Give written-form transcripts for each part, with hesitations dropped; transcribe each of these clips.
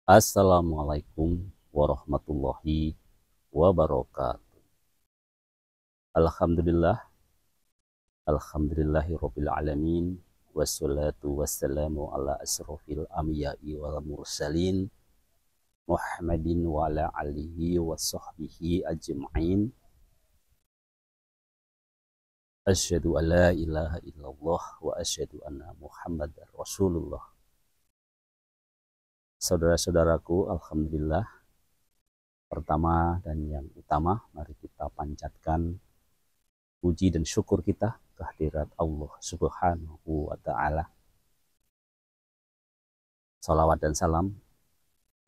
Assalamualaikum warahmatullahi wabarakatuh. Alhamdulillah, alhamdulillahirabbil alamin, wassalatu wassalamu ala asrofil anbiya'i wal mursalin Muhammadin wa ala alihi wa sahbihi ajma'in. Asyhadu an la ilaha illallah wa asyhadu anna Muhammadar Rasulullah. Saudara-saudaraku, alhamdulillah, pertama dan yang utama, mari kita panjatkan puji dan syukur kita kehadirat Allah Subhanahu wa Ta'ala. Salawat dan salam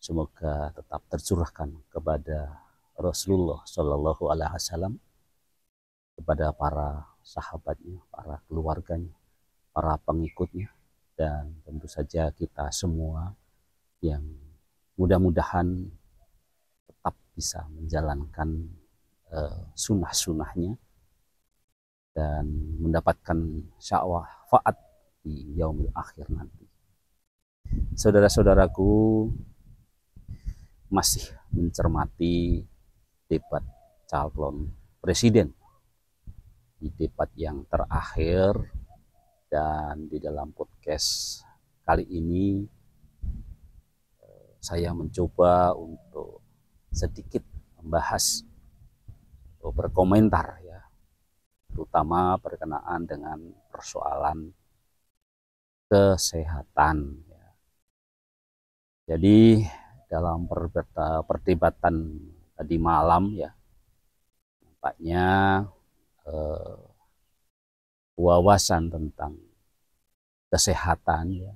semoga tetap tercurahkan kepada Rasulullah Shallallahu Alaihi Wasallam, kepada para sahabatnya, para keluarganya, para pengikutnya, dan tentu saja kita semua yang mudah-mudahan tetap bisa menjalankan sunnah-sunnahnya dan mendapatkan syafaat di yaumil akhir nanti. Saudara-saudaraku, masih mencermati debat calon presiden, di debat yang terakhir, dan di dalam podcast kali ini saya mencoba untuk sedikit membahas atau berkomentar ya, terutama berkenaan dengan persoalan kesehatan ya. Jadi dalam perdebatan tadi malam ya, nampaknya wawasan tentang kesehatan ya,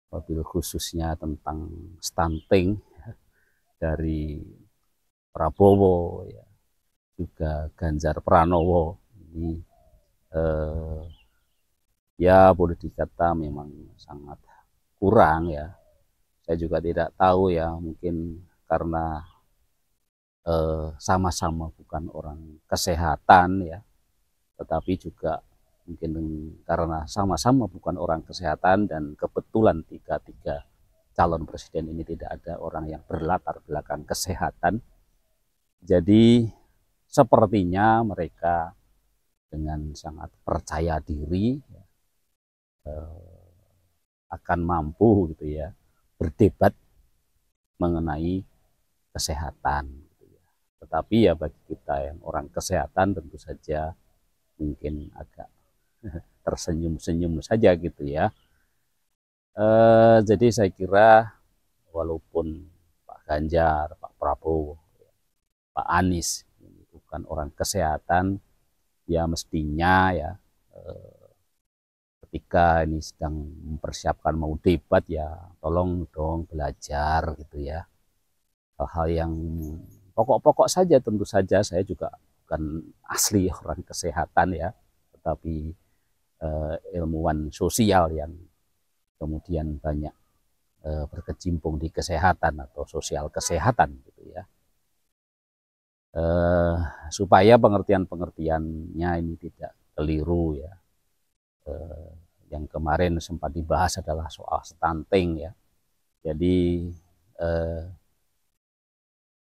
mobil khususnya tentang stunting ya, dari Prabowo ya, juga Ganjar Pranowo ini ya boleh dikata memang sangat kurang ya. Saya juga tidak tahu ya, mungkin karena sama-sama bukan orang kesehatan ya, tetapi juga mungkin karena sama-sama bukan orang kesehatan dan kebetulan tiga calon presiden ini tidak ada orang yang berlatar belakang kesehatan. Jadi sepertinya mereka dengan sangat percaya diri ya, akan mampu gitu ya berdebat mengenai kesehatan gitu ya. Tetapi ya bagi kita yang orang kesehatan tentu saja mungkin agak tersenyum-senyum saja gitu ya. Jadi saya kira walaupun Pak Ganjar, Pak Prabowo, Pak Anies ini bukan orang kesehatan, ya mestinya ya ketika ini sedang mempersiapkan mau debat ya tolong dong belajar gitu ya, hal-hal yang pokok-pokok saja. Tentu saja saya juga bukan asli orang kesehatan ya, tetapi ilmuwan sosial yang kemudian banyak berkecimpung di kesehatan atau sosial kesehatan gitu ya, supaya pengertian-pengertiannya ini tidak keliru ya. Yang kemarin sempat dibahas adalah soal stunting ya. Jadi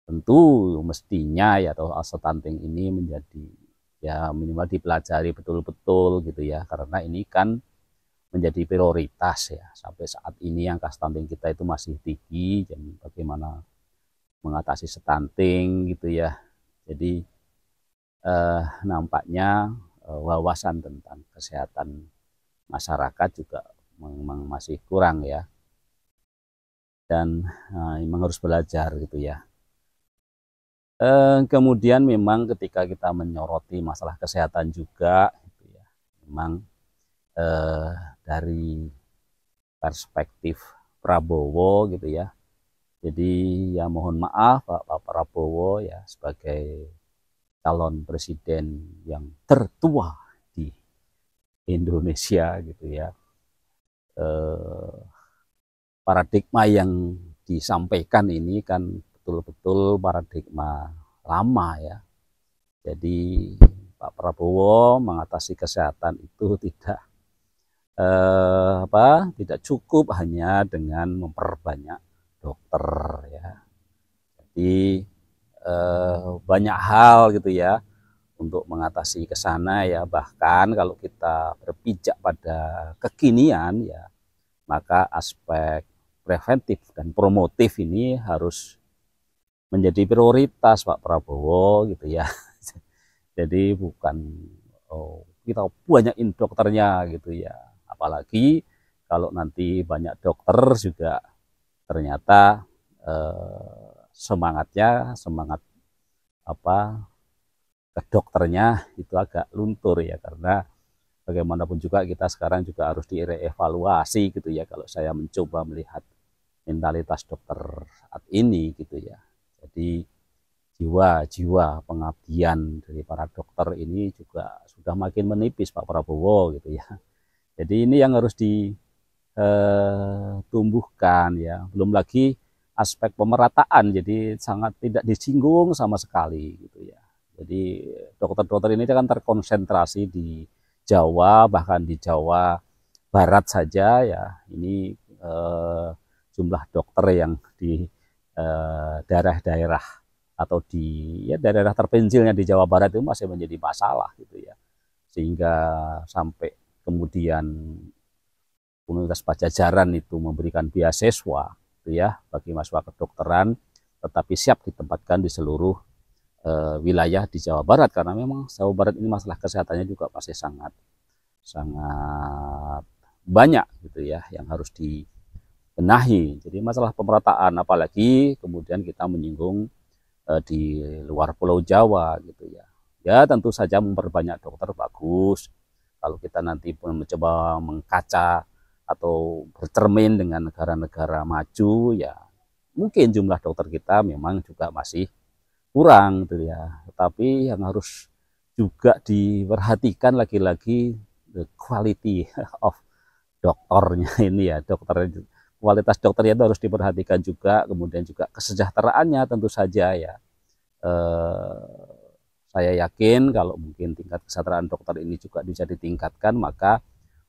tentu mestinya ya soal stunting ini menjadi ya minimal dipelajari betul-betul gitu ya, karena ini kan menjadi prioritas ya. Sampai saat ini angka stunting kita itu masih tinggi, jadi bagaimana mengatasi stunting gitu ya. Jadi nampaknya wawasan tentang kesehatan masyarakat juga memang masih kurang ya, dan memang harus belajar gitu ya. Kemudian memang ketika kita menyoroti masalah kesehatan juga gitu ya, memang dari perspektif Prabowo gitu ya, jadi ya mohon maaf Pak Prabowo ya sebagai calon presiden yang tertua di Indonesia gitu ya, paradigma yang disampaikan ini kan betul-betul paradigma lama ya. Jadi Pak Prabowo mengatasi kesehatan itu tidak cukup hanya dengan memperbanyak dokter ya. Jadi banyak hal gitu ya untuk mengatasi ke sana ya. Bahkan kalau kita berpijak pada kekinian ya, maka aspek preventif dan promotif ini harus menjadi prioritas Pak Prabowo gitu ya. Jadi bukan kita banyakin dokternya gitu ya. Apalagi kalau nanti banyak dokter juga ternyata semangat apa ke dokternya itu agak luntur ya, karena bagaimanapun juga kita sekarang juga harus direvaluasi gitu ya kalau saya mencoba melihat mentalitas dokter saat ini gitu ya. Jadi jiwa pengabdian dari para dokter ini juga sudah makin menipis Pak Prabowo gitu ya. Jadi ini yang harus ditumbuhkan ya. Belum lagi aspek pemerataan, jadi sangat tidak disinggung sama sekali gitu ya. Jadi dokter-dokter ini kan terkonsentrasi di Jawa, bahkan di Jawa Barat saja ya. Ini jumlah dokter yang di daerah-daerah atau di ya daerah terpencilnya di Jawa Barat itu masih menjadi masalah gitu ya. Sehingga sampai kemudian Universitas Pajajaran itu memberikan beasiswa gitu ya bagi mahasiswa kedokteran, tetapi siap ditempatkan di seluruh wilayah di Jawa Barat, karena memang Jawa Barat ini masalah kesehatannya juga masih sangat banyak gitu ya yang harus dibenahi. Jadi masalah pemerataan, apalagi kemudian kita menyinggung di luar Pulau Jawa gitu ya. Ya tentu saja memperbanyak dokter bagus. Kalau kita nanti pun mencoba mengkaca atau bercermin dengan negara-negara maju ya, mungkin jumlah dokter kita memang juga masih kurang gitu ya. Tetapi yang harus juga diperhatikan lagi-lagi the quality of dokternya ini ya, kualitas dokternya itu harus diperhatikan juga, kemudian juga kesejahteraannya tentu saja ya. Saya yakin kalau mungkin tingkat kesejahteraan dokter ini juga bisa ditingkatkan, maka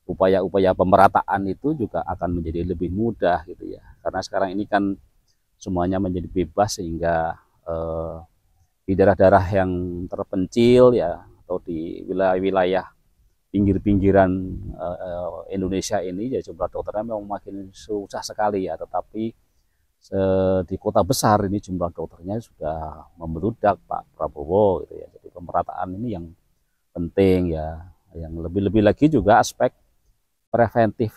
upaya-upaya pemerataan itu juga akan menjadi lebih mudah gitu ya. Karena sekarang ini kan semuanya menjadi bebas, sehingga di daerah-daerah yang terpencil ya atau di wilayah-wilayah pinggir-pinggiran Indonesia ini ya jumlah dokternya memang makin susah sekali ya, tetapi di kota besar ini jumlah dokternya sudah membludak Pak Prabowo gitu ya. Jadi pemerataan ini yang penting ya. Yang lebih-lebih lagi juga aspek preventif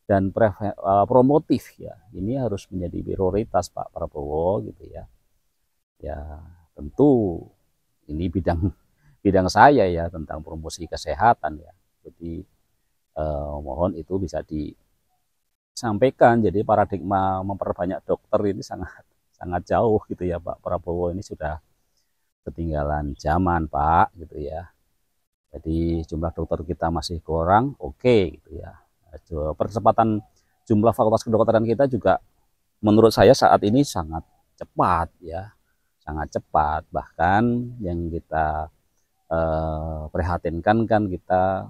dan promotif ya. Ini harus menjadi prioritas Pak Prabowo gitu ya. Ya tentu ini bidang saya ya, tentang promosi kesehatan ya. Jadi mohon itu bisa disampaikan. Jadi paradigma memperbanyak dokter ini sangat jauh gitu ya Pak Prabowo, ini sudah ketinggalan zaman Pak gitu ya. Jadi jumlah dokter kita masih kurang, oke gitu ya. Percepatan jumlah fakultas kedokteran kita juga menurut saya saat ini sangat cepat ya, sangat cepat. Bahkan yang kita prihatinkan kan kita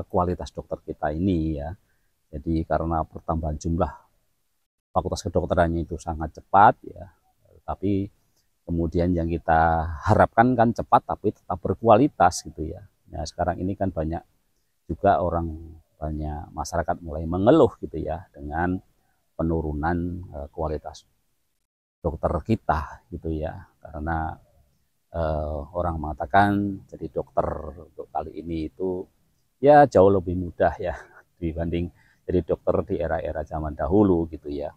kualitas dokter kita ini ya. Jadi karena pertambahan jumlah fakultas kedokterannya itu sangat cepat ya, tapi kemudian yang kita harapkan kan cepat tapi tetap berkualitas gitu ya. Nah sekarang ini kan banyak juga banyak masyarakat mulai mengeluh gitu ya dengan penurunan kualitas dokter kita gitu ya, karena orang mengatakan jadi dokter untuk kali ini itu ya jauh lebih mudah ya dibanding jadi dokter di era-era zaman dahulu gitu ya.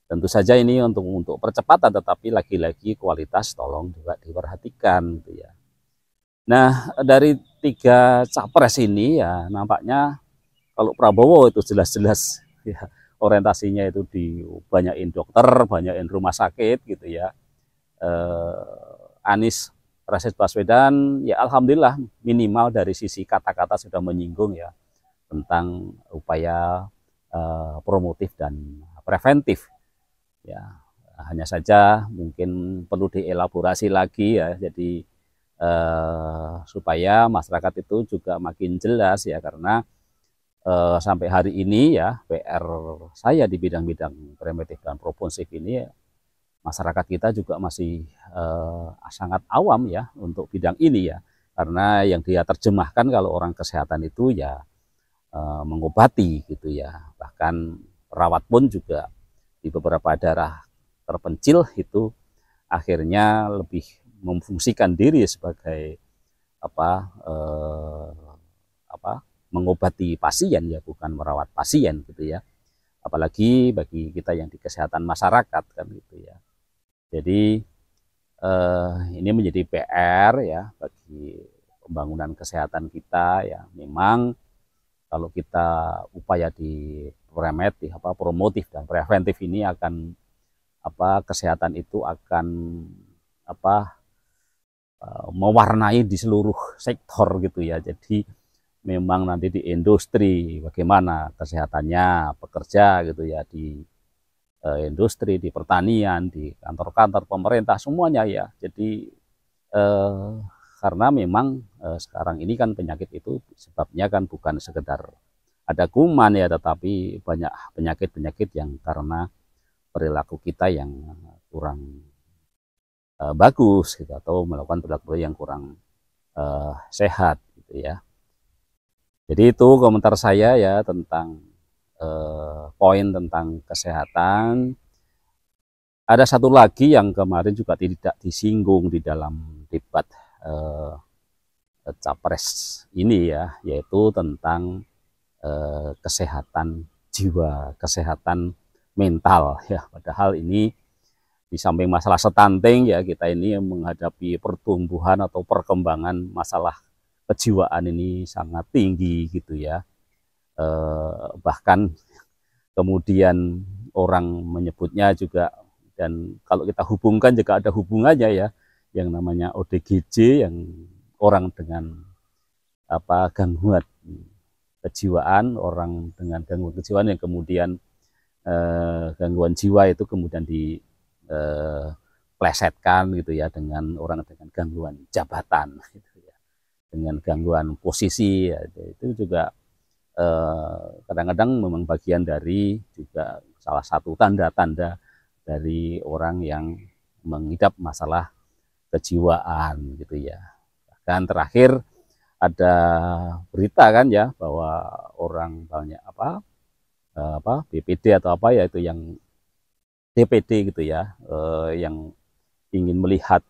Tentu saja ini untuk percepatan, tetapi lagi-lagi kualitas tolong juga diperhatikan gitu ya. Nah dari 3 capres ini ya nampaknya kalau Prabowo itu jelas-jelas ya orientasinya itu dibanyakin dokter, banyakin rumah sakit gitu ya. Anies Rashid Baswedan ya alhamdulillah minimal dari sisi kata-kata sudah menyinggung ya tentang upaya promotif dan preventif ya. Hanya saja mungkin perlu dielaborasi lagi ya, jadi supaya masyarakat itu juga makin jelas ya, karena sampai hari ini ya PR saya di bidang-bidang preventif dan proponsif ini, masyarakat kita juga masih sangat awam ya untuk bidang ini ya, karena yang dia terjemahkan kalau orang kesehatan itu ya mengobati gitu ya, bahkan perawat pun juga di beberapa daerah terpencil itu akhirnya lebih memfungsikan diri sebagai apa mengobati pasien ya, bukan merawat pasien gitu ya, apalagi bagi kita yang di kesehatan masyarakat kan gitu ya. Jadi ini menjadi PR ya bagi pembangunan kesehatan kita ya. Memang kalau kita upaya di promotif dan preventif ini akan kesehatan itu akan mewarnai di seluruh sektor gitu ya. Jadi memang nanti di industri bagaimana kesehatannya pekerja gitu ya, di industri, di pertanian, di kantor-kantor pemerintah semuanya ya. Jadi karena memang sekarang ini kan penyakit itu sebabnya kan bukan sekedar ada kuman ya, tetapi banyak penyakit-penyakit yang karena perilaku kita yang kurang bagus gitu, atau melakukan perilaku yang kurang sehat gitu ya. Jadi itu komentar saya ya tentang poin tentang kesehatan. Ada satu lagi yang kemarin juga tidak disinggung di dalam debat capres ini ya, yaitu tentang kesehatan jiwa, kesehatan mental ya. Padahal ini di samping masalah stunting ya, kita ini menghadapi pertumbuhan atau perkembangan masalah kejiwaan ini sangat tinggi gitu ya. Bahkan kemudian orang menyebutnya juga, dan kalau kita hubungkan juga ada hubungannya ya, yang namanya ODGJ, yang orang dengan gangguan kejiwaan, orang dengan gangguan kejiwaan yang kemudian gangguan jiwa itu kemudian diplesetkan gitu ya dengan orang dengan gangguan jabatan gitu ya, dengan gangguan posisi ya, itu juga kadang-kadang memang bagian dari juga salah satu tanda-tanda dari orang yang mengidap masalah kejiwaan gitu ya. Bahkan terakhir ada berita kan ya, bahwa orang banyak BPD atau apa ya itu yang DPD gitu ya, yang ingin melihat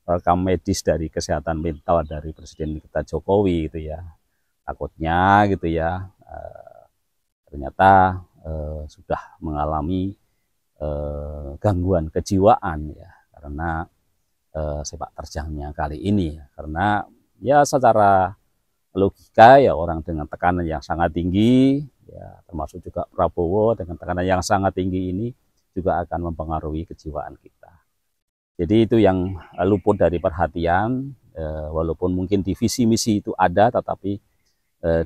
rekam medis dari kesehatan mental dari Presiden kita Jokowi gitu ya. Takutnya gitu ya, ternyata sudah mengalami gangguan kejiwaan ya, karena sepak terjangnya kali ini ya. Karena ya secara logika ya, orang dengan tekanan yang sangat tinggi ya, termasuk juga Prabowo dengan tekanan yang sangat tinggi ini juga akan mempengaruhi kejiwaan kita. Jadi itu yang luput dari perhatian, walaupun mungkin di visi misi itu ada, tetapi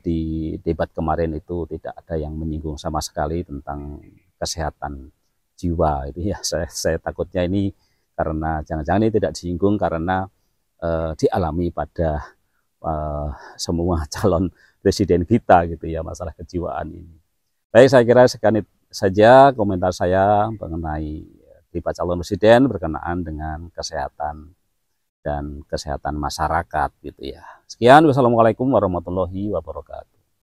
di debat kemarin itu tidak ada yang menyinggung sama sekali tentang kesehatan jiwa itu ya. Saya takutnya ini karena jangan-jangan ini tidak disinggung karena dialami pada semua calon presiden kita gitu ya, masalah kejiwaan ini. Baik, saya kira sekian saja komentar saya mengenai debat calon presiden berkenaan dengan kesehatan dan kesehatan masyarakat gitu ya. Sekian, wassalamualaikum warahmatullahi wabarakatuh.